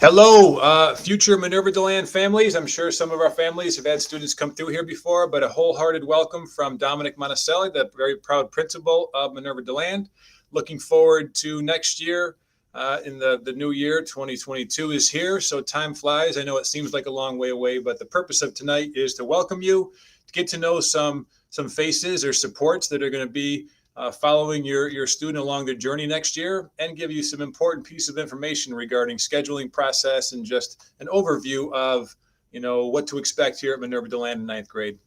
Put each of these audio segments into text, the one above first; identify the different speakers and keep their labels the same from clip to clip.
Speaker 1: Hello, future Minerva Deland families. I'm sure some of our families have had students come through here before, but a wholehearted welcome from Dominic Monticelli, the very proud principal of Minerva Deland. Looking forward to next year. In the new year, 2022 is here, so time flies. I know it seems like a long way away, but the purpose of tonight is to welcome you, to get to know some faces or supports that are going to be following your student along their journey next year, and give you some important piece of information regarding scheduling process and just an overview of what to expect here at Minerva Deland in ninth grade.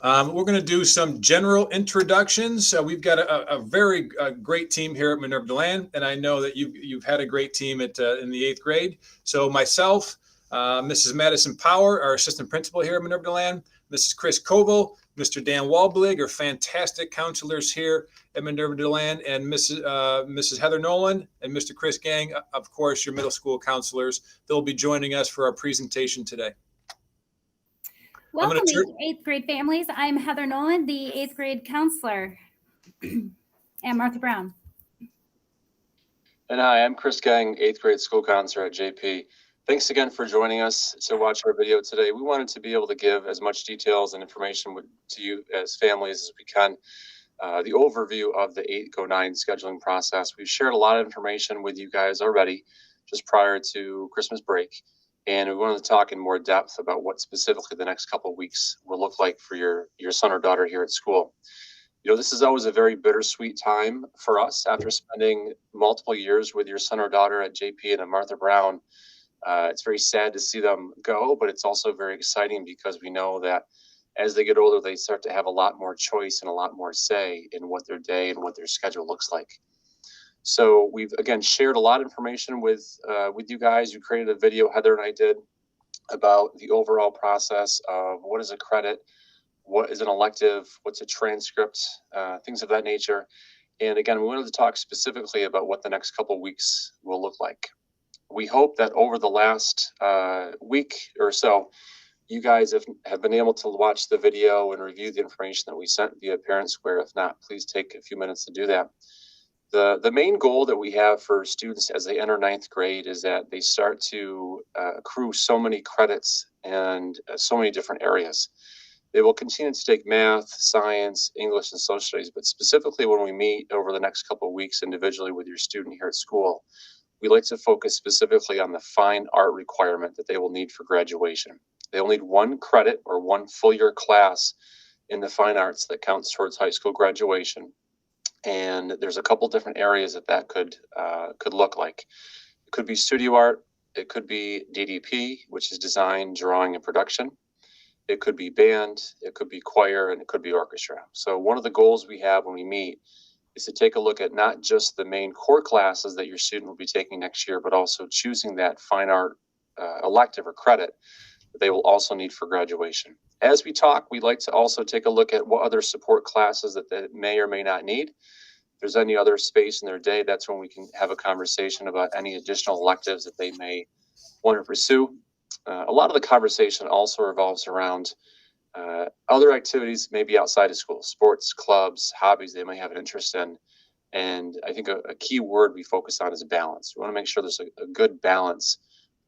Speaker 1: We're going to do some general introductions. We've got a very great team here at Minerva Deland, and I know that you've had a great team in the eighth grade. So myself, Mrs. Madison Power, our assistant principal here at Minerva Deland, Mrs. Chris Koval, Mr. Dan Walblig are fantastic counselors here at Minerva Deland, and Mrs. Heather Nolan and Mr. Chris Gang, of course, your middle school counselors. They'll be joining us for our presentation today.
Speaker 2: Welcome, eighth grade families. I'm Heather Nolan, the eighth grade counselor, and Martha Brown.
Speaker 3: And hi, I'm Chris Gang, eighth grade school counselor at JP. Thanks again for joining us to watch our video today. We wanted to be able to give as much details and information to you as families as we can. The overview of the 8-9 scheduling process. We've shared a lot of information with you guys already just prior to Christmas break. And we wanted to talk in more depth about what specifically the next couple of weeks will look like for your son or daughter here at school. You know, this is always a very bittersweet time for us after spending multiple years with your son or daughter at JP and at Martha Brown. It's very sad to see them go, but it's also very exciting because we know that as they get older, they start to have a lot more choice and a lot more say in what their day and what their schedule looks like. So we've, again, shared a lot of information with you guys. You created a video, Heather and I did, about the overall process of what is a credit, what is an elective, what's a transcript, things of that nature. And again, we wanted to talk specifically about what the next couple of weeks will look like. We hope that over the last week or so, you guys have been able to watch the video and review the information that we sent via Parent Square. If not, please take a few minutes to do that. The main goal that we have for students as they enter ninth grade is that they start to accrue so many credits and so many different areas. They will continue to take math, science, English, and social studies, but specifically when we meet over the next couple of weeks individually with your student here at school, we like to focus specifically on the fine art requirement that they will need for graduation. They will need one credit or one full year class in the fine arts that counts towards high school graduation. And there's a couple different areas that could look like. It could be studio art. It could be DDP, which is design, drawing, and production. It could be band. It could be choir, and it could be orchestra. So one of the goals we have when we meet is to take a look at not just the main core classes that your student will be taking next year, but also choosing that fine art elective or credit that they will also need for graduation. As we talk, we'd like to also take a look at what other support classes that they may or may not need. If there's any other space in their day, that's when we can have a conversation about any additional electives that they may want to pursue. A lot of the conversation also revolves around other activities maybe outside of school, sports, clubs, hobbies they may have an interest in. And I think a key word we focus on is balance. We want to make sure there's a good balance,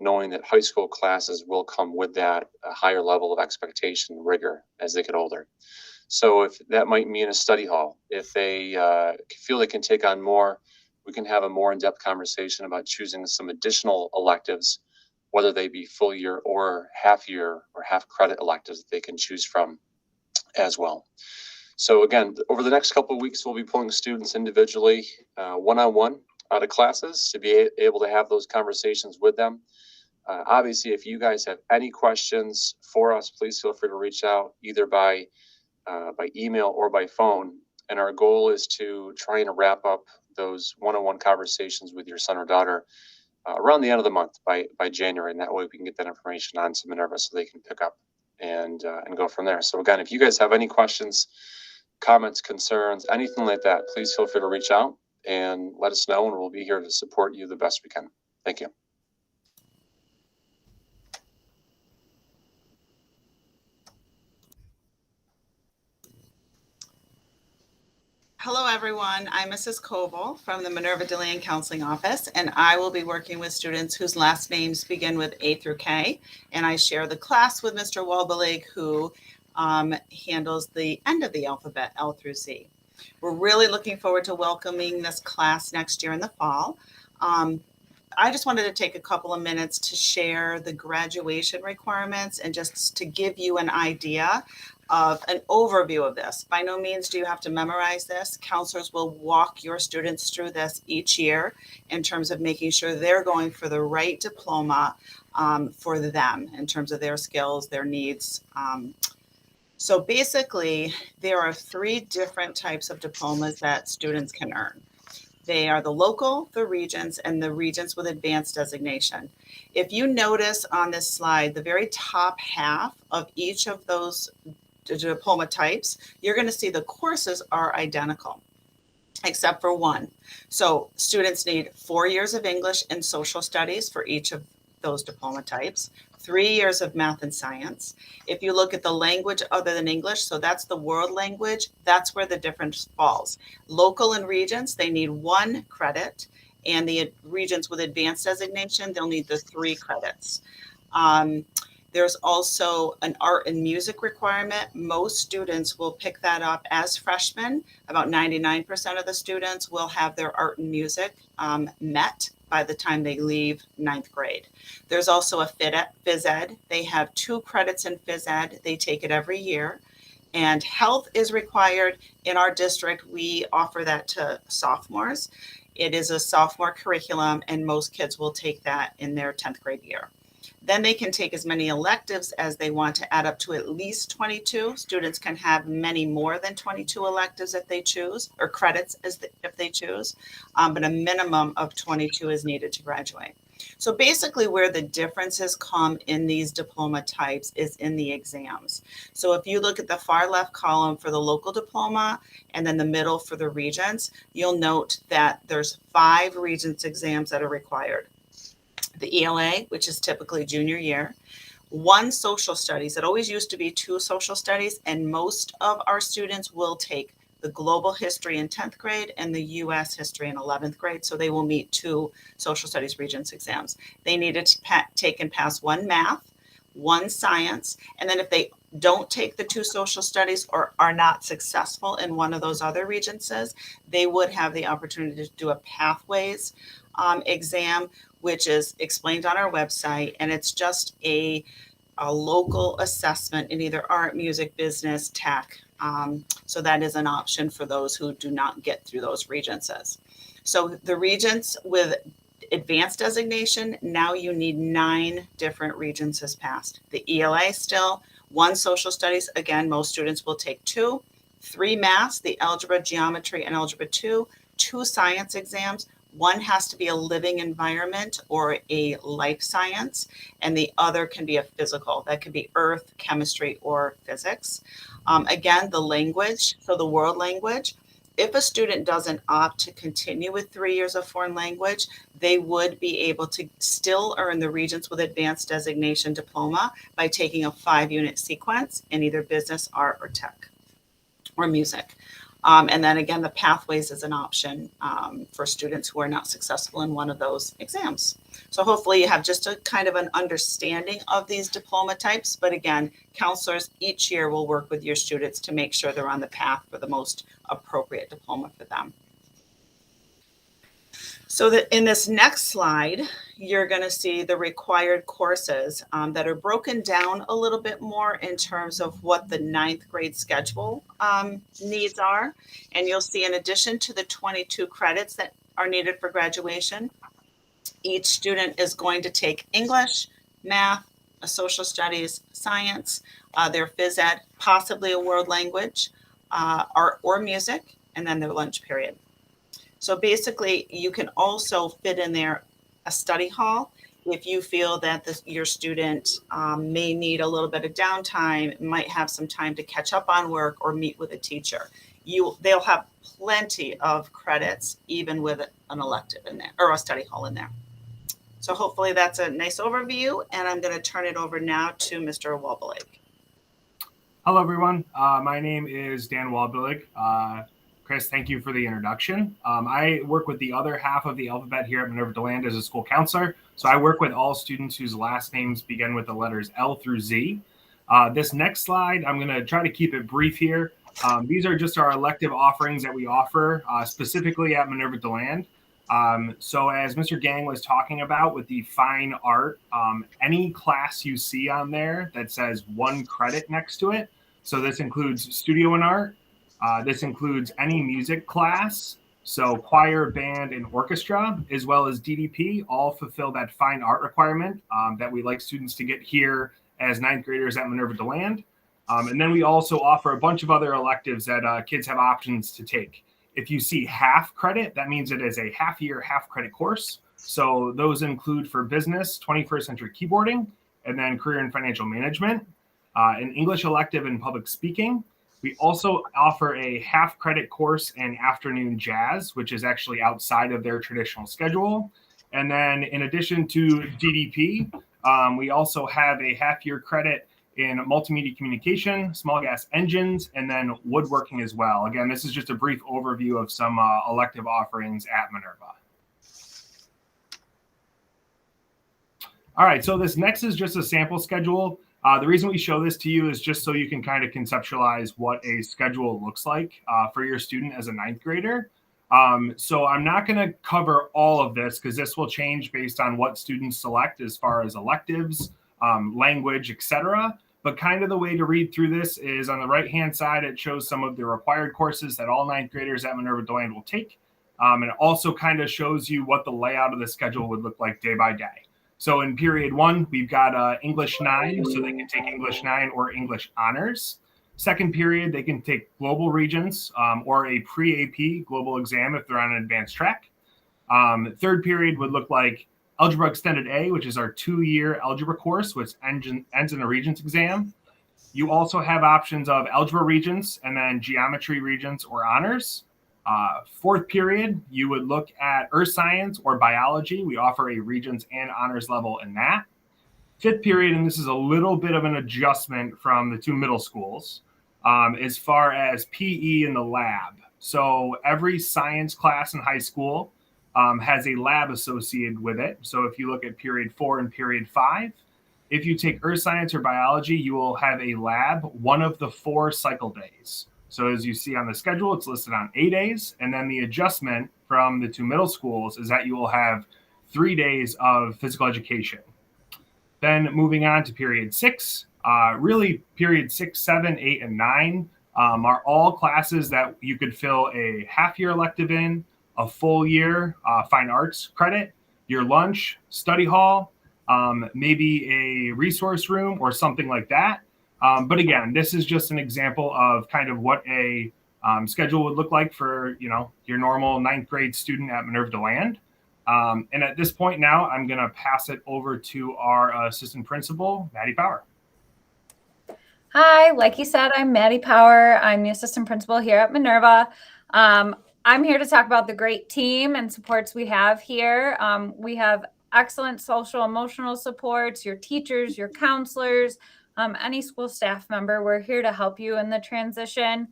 Speaker 3: knowing that high school classes will come with that a higher level of expectation and rigor as they get older. So if that might mean a study hall, if they feel they can take on more, we can have a more in-depth conversation about choosing some additional electives, whether they be full year or half credit electives that they can choose from as well. So again, over the next couple of weeks, we'll be pulling students individually, one-on-one out of classes to be able to have those conversations with them. Obviously, if you guys have any questions for us, please feel free to reach out either by email or by phone. And our goal is to try and wrap up those one-on-one conversations with your son or daughter around the end of the month by January. And that way we can get that information on to Minerva so they can pick up and go from there. So again, if you guys have any questions, comments, concerns, anything like that, please feel free to reach out and let us know, and we'll be here to support you the best we can. Thank you.
Speaker 4: Hello, everyone. I'm Mrs. Koval from the Minerva DeLand Counseling Office, and I will be working with students whose last names begin with A through K. And I share the class with Mr. Walbelig, who handles the end of the alphabet, L through Z. We're really looking forward to welcoming this class next year in the fall. I just wanted to take a couple of minutes to share the graduation requirements and just to give you an idea of an overview of this. By no means do you have to memorize this. Counselors will walk your students through this each year in terms of making sure they're going for the right diploma for them in terms of their skills, their needs. So basically, there are 3 different types of diplomas that students can earn. They are the local, the Regents, and the Regents with advanced designation. If you notice on this slide, the very top half of each of those diploma types, you're going to see the courses are identical, except for one. So students need 4 years of English and social studies for each of those diploma types, 3 years of math and science. If you look at the language other than English, so that's the world language, that's where the difference falls. Local and Regents, they need 1 credit, and the Regents with advanced designation, they'll need the 3 credits. There's also an art and music requirement. Most students will pick that up as freshmen. About 99% of the students will have their art and music met by the time they leave 9th grade. There's also a phys ed. They have 2 credits in phys ed. They take it every year. And health is required. In our district, we offer that to sophomores. It is a sophomore curriculum, and most kids will take that in their 10th grade year. Then they can take as many electives as they want to add up to at least 22. Students can have many more than 22 electives if they choose, or credits if they choose, but a minimum of 22 is needed to graduate. So basically where the differences come in these diploma types is in the exams. So if you look at the far left column for the local diploma and then the middle for the Regents, you'll note that there's 5 Regents exams that are required. The ELA, which is typically junior year, 1 social studies. It always used to be 2 social studies, and most of our students will take the global history in 10th grade and the US history in 11th grade. So they will meet 2 social studies Regents exams. They needed to take and pass 1 math, 1 science, and then if they don't take the 2 social studies or are not successful in one of those other Regencies, they would have the opportunity to do a pathways exam, which is explained on our website, and it's just a local assessment in either art, music, business, tech. So that is an option for those who do not get through those Regencies. So the Regents with advanced designation, now you need 9 different Regencies passed. The ELA still, 1 social studies, again, most students will take 2, 3 maths, the algebra, geometry, and algebra 2, 2 science exams. 1 has to be a living environment or a life science, and the other can be a physical. That could be earth, chemistry, or physics. Again, the language, so the world language. If a student doesn't opt to continue with 3 years of foreign language, they would be able to still earn the Regents with Advanced Designation diploma by taking a 5-unit sequence in either business, art, or tech, or music. And then again, the pathways is an option for students who are not successful in one of those exams. So hopefully you have just a kind of an understanding of these diploma types. But again, counselors each year will work with your students to make sure they're on the path for the most appropriate diploma for them. So that in this next slide, you're going to see the required courses that are broken down a little bit more in terms of what the 9th grade schedule needs are. And you'll see in addition to the 22 credits that are needed for graduation, each student is going to take English, math, a social studies, science, their phys ed, possibly a world language, art or music, and then their lunch period. So basically, you can also fit in there a study hall if you feel that your student may need a little bit of downtime, might have some time to catch up on work or meet with a teacher. They'll have plenty of credits, even with an elective in there or a study hall in there. So hopefully that's a nice overview, and I'm going to turn it over now to Mr. Walbelig.
Speaker 5: Hello, everyone. My name is Dan Walbelig. Chris, thank you for the introduction. I work with the other half of the alphabet here at Minerva DeLand as a school counselor. So I work with all students whose last names begin with the letters L through Z. This next slide, I'm going to try to keep it brief here. These are just our elective offerings that we offer specifically at Minerva DeLand. So as Mr. Gang was talking about with the fine art, any class you see on there that says 1 credit next to it. So this includes studio and art. This includes any music class, so choir, band, and orchestra, as well as DDP, all fulfill that fine art requirement that we like students to get here as 9th graders at Minerva DeLand. And then we also offer a bunch of other electives that kids have options to take. If you see half credit, that means it is a half-year, half-credit course. So those include for business, 21st century keyboarding, and then career and financial management, an English elective in public speaking. We also offer a half credit course in afternoon jazz, which is actually outside of their traditional schedule. And then in addition to DDP, we also have a half-year credit in multimedia communication, small gas engines, and then woodworking as well. Again, this is just a brief overview of some elective offerings at Minerva. All right, so this next is just a sample schedule. The reason we show this to you is just so you can kind of conceptualize what a schedule looks like for your student as a 9th grader. So I'm not going to cover all of this because this will change based on what students select as far as electives, language, etc. But kind of the way to read through this is on the right-hand side, it shows some of the required courses that all 9th graders at Minerva DeLand will take. And it also kind of shows you what the layout of the schedule would look like day by day. So in period 1, we've got English 9, so they can take English 9 or English honors. Second period, they can take global regions or a pre-AP global exam if they're on an advanced track. Third period would look like Algebra Extended A, which is our 2-year algebra course, which ends in a Regents exam. You also have options of Algebra Regents and then Geometry Regents or honors. Fourth period, you would look at Earth Science or Biology. We offer a Regents and honors level in that. Fifth period, and this is a little bit of an adjustment from the 2 middle schools, as far as PE in the lab. So every science class in high school has a lab associated with it. So if you look at period 4 and period 5, if you take Earth Science or Biology, you will have a lab one of the 4 cycle days. So as you see on the schedule, it's listed on 8 days. And then the adjustment from the 2 middle schools is that you will have 3 days of physical education. Then moving on to period 6, really period 6, 7, 8, and 9 are all classes that you could fill a half-year elective in, a full year fine arts credit, your lunch, study hall, maybe a resource room or something like that. But again, this is just an example of kind of what a schedule would look like for, your normal 9th grade student at Minerva DeLand. And at this point now, I'm going to pass it over to our assistant principal, Maddie Power.
Speaker 6: Hi, like you said, I'm Maddie Power. I'm the assistant principal here at Minerva. I'm here to talk about the great team and supports we have here. We have excellent social emotional supports, your teachers, your counselors, any school staff member. We're here to help you in the transition.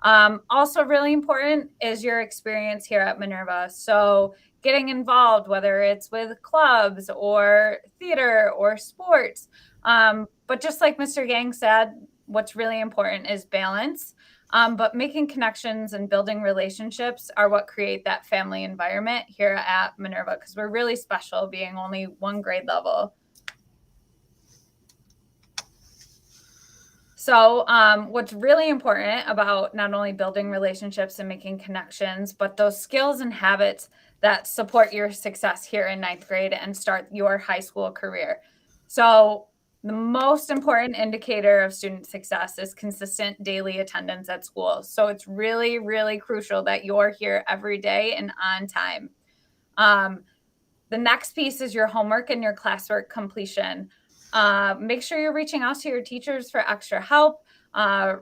Speaker 6: Also really important is your experience here at Minerva. So getting involved, whether it's with clubs or theater or sports. But just like Mr. Gang said, what's really important is balance. But making connections and building relationships are what create that family environment here at Minerva, because we're really special being only 1 grade level. So what's really important about not only building relationships and making connections, but those skills and habits that support your success here in 9th grade and start your high school career. So the most important indicator of student success is consistent daily attendance at school. So it's really, really crucial that you're here every day and on time. The next piece is your homework and your classwork completion. Make sure you're reaching out to your teachers for extra help,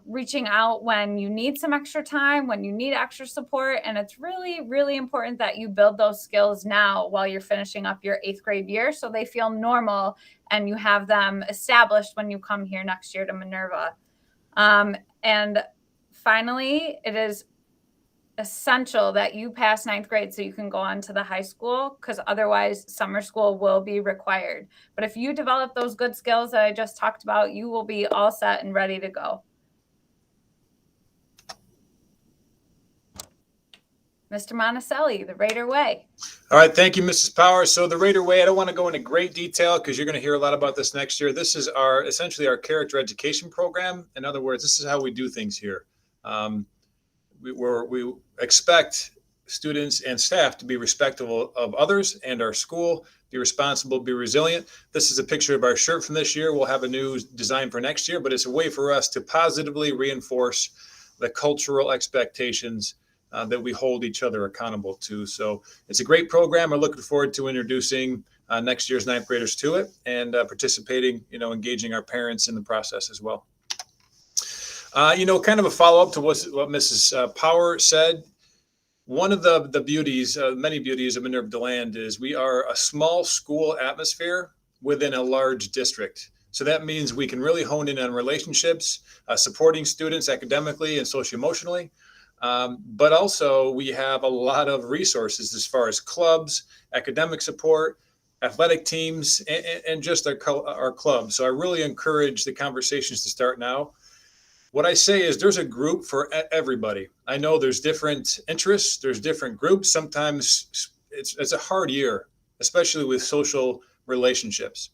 Speaker 6: reaching out when you need some extra time, when you need extra support. And it's really, really important that you build those skills now while you're finishing up your 8th grade year so they feel normal and you have them established when you come here next year to Minerva. And finally, it is essential that you pass ninth grade so you can go on to the high school, because otherwise summer school will be required. But if you develop those good skills that I just talked about, you will be all set and ready to go. Mr. Monticelli, the Raider Way.
Speaker 1: All right, thank you, Mrs. Power. So the Raider Way, I don't want to go into great detail because you're going to hear a lot about this next year. This is essentially our character education program. In other words, this is how we do things here. We expect students and staff to be respectful of others and our school, be responsible, be resilient. This is a picture of our shirt from this year. We'll have a new design for next year, but it's a way for us to positively reinforce the cultural expectations that we hold each other accountable to. So it's a great program. We're looking forward to introducing next year's ninth graders to it and participating, engaging our parents in the process as well. Kind of a follow-up to what Mrs. Power said. One of the beauties, many beauties of Minerva DeLand is we are a small school atmosphere within a large district. So that means we can really hone in on relationships, supporting students academically and socio-emotionally. But also we have a lot of resources as far as clubs, academic support, athletic teams, and just our clubs. So I really encourage the conversations to start now. What I say is there's a group for everybody. I know there's different interests, there's different groups. Sometimes it's a hard year, especially with social relationships.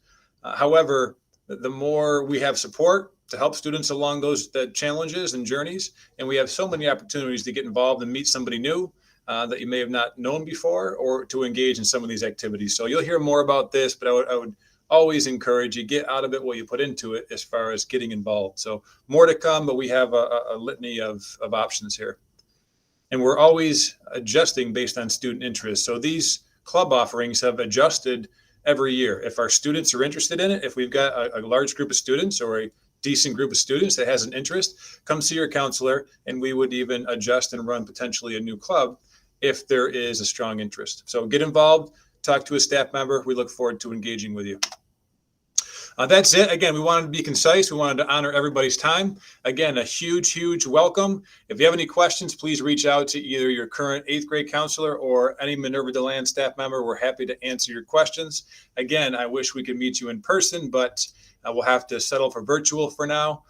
Speaker 1: However, the more we have support to help students along the challenges and journeys, and we have so many opportunities to get involved and meet somebody new that you may have not known before, or to engage in some of these activities. So you'll hear more about this, but I would always encourage you, get out of it what you put into it as far as getting involved. So more to come, but we have a litany of options here. And we're always adjusting based on student interest. So these club offerings have adjusted every year. If our students are interested in it, if we've got a large group of students or a decent group of students that has an interest, come see your counselor, and we would even adjust and run potentially a new club if there is a strong interest. So get involved, talk to a staff member. We look forward to engaging with you. That's it. Again, we wanted to be concise. We wanted to honor everybody's time. Again, a huge welcome. If you have any questions, please reach out to either your current 8th grade counselor or any Minerva DeLand staff member. We're happy to answer your questions. Again, I wish we could meet you in person, but we'll have to settle for virtual for now.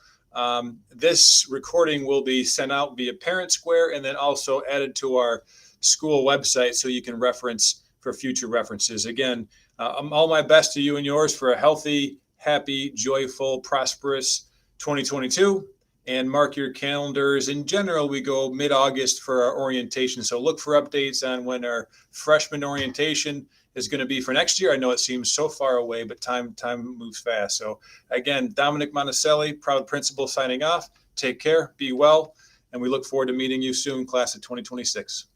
Speaker 1: This recording will be sent out via Parent Square and then also added to our school website so you can reference for future references. Again, all my best to you and yours for a healthy, happy, joyful, prosperous 2022, and mark your calendars. In general, we go mid-August for our orientation. So look for updates on when our freshman orientation is going to be for next year. I know it seems so far away, but time moves fast. So again, Dominic Monticelli, proud principal, signing off. Take care, be well, and we look forward to meeting you soon, class of 2026.